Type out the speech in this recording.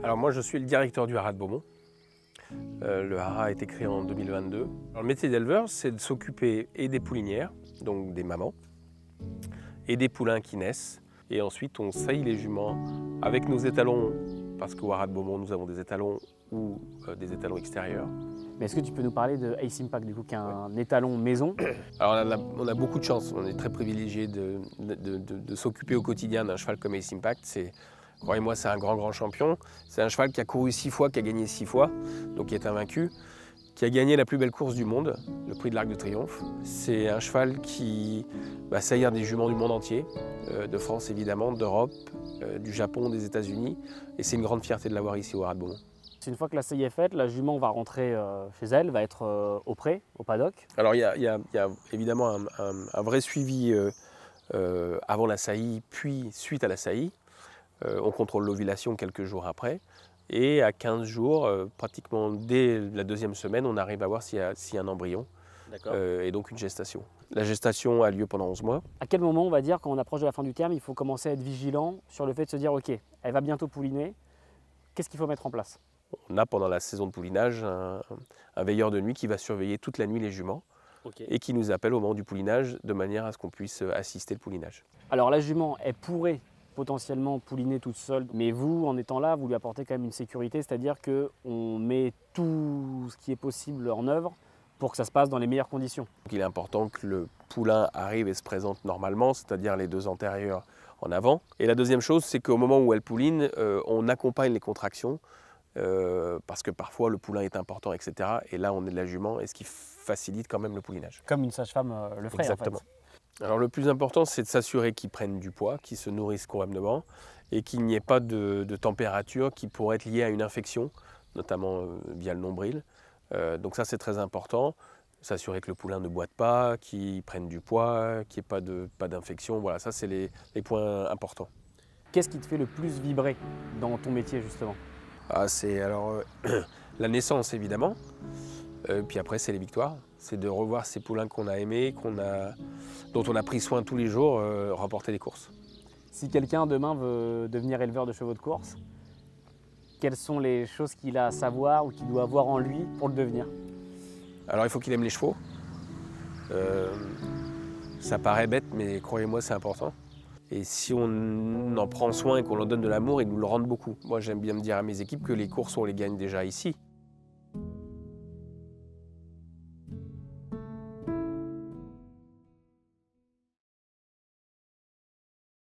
Alors moi je suis le directeur du haras de Beaumont. Le haras a été créé en 2022. Alors, le métier d'éleveur, c'est de s'occuper et des poulinières, donc des mamans, et des poulains qui naissent. Et ensuite on saillit les juments avec nos étalons, parce qu'au haras de Beaumont nous avons des étalons ou des étalons extérieurs. Mais est-ce que tu peux nous parler de Ace Impact, du coup, qui est un étalon maison? Alors on a beaucoup de chance, on est très privilégié de s'occuper au quotidien d'un cheval comme Ace Impact. Croyez-moi, c'est un grand champion. C'est un cheval qui a couru 6 fois, qui a gagné 6 fois, donc qui est invaincu, qui a gagné la plus belle course du monde, le prix de l'Arc de Triomphe. C'est un cheval qui va saillir des juments du monde entier, de France évidemment, d'Europe, du Japon, des États-Unis. Et c'est une grande fierté de l'avoir ici au haras de Beaumont. Une fois que la saillie est faite, la jument va rentrer chez elle, va être au pré, au paddock. Alors il y a évidemment un vrai suivi avant la saillie, puis suite à la saillie. On contrôle l'ovulation quelques jours après. Et à 15 jours, pratiquement dès la 2e semaine, on arrive à voir s'il y a un embryon et donc une gestation. La gestation a lieu pendant 11 mois. À quel moment, on va dire, quand on approche de la fin du terme, il faut commencer à être vigilant sur le fait de se dire « Ok, elle va bientôt pouliner, qu'est-ce qu'il faut mettre en place ?» On a pendant la saison de poulinage un veilleur de nuit qui va surveiller toute la nuit les juments et qui nous appelle au moment du poulinage de manière à ce qu'on puisse assister le poulinage. Alors la jument, elle pourrait potentiellement pouliner toute seule, mais vous, en étant là, vous lui apportez quand même une sécurité, c'est-à-dire qu'on met tout ce qui est possible en œuvre pour que ça se passe dans les meilleures conditions. Donc il est important que le poulain arrive et se présente normalement, c'est-à-dire les 2 antérieurs en avant. Et la deuxième chose, c'est qu'au moment où elle pouline, on accompagne les contractions, parce que parfois le poulain est important, etc. Et là, on est de la jument, et ce qui facilite quand même le poulinage. Comme une sage-femme le ferait. Exactement. En fait. Alors le plus important, c'est de s'assurer qu'ils prennent du poids, qu'ils se nourrissent convenablement, et qu'il n'y ait pas de température qui pourrait être liée à une infection, notamment via le nombril. Donc ça, c'est très important. S'assurer que le poulain ne boite pas, qu'il prenne du poids, qu'il n'y ait pas d'infection. Voilà, ça, c'est les points importants. Qu'est-ce qui te fait le plus vibrer dans ton métier, justement? C'est alors la naissance, évidemment. Puis après, c'est les victoires. C'est de revoir ces poulains qu'on a aimés, dont on a pris soin tous les jours, remporter les courses. Si quelqu'un demain veut devenir éleveur de chevaux de course, quelles sont les choses qu'il a à savoir ou qu'il doit avoir en lui pour le devenir? Alors il faut qu'il aime les chevaux. Ça paraît bête, mais croyez-moi, c'est important. Et si on en prend soin et qu'on leur donne de l'amour, ils nous le rendent beaucoup. Moi, j'aime bien me dire à mes équipes que les courses, on les gagne déjà ici.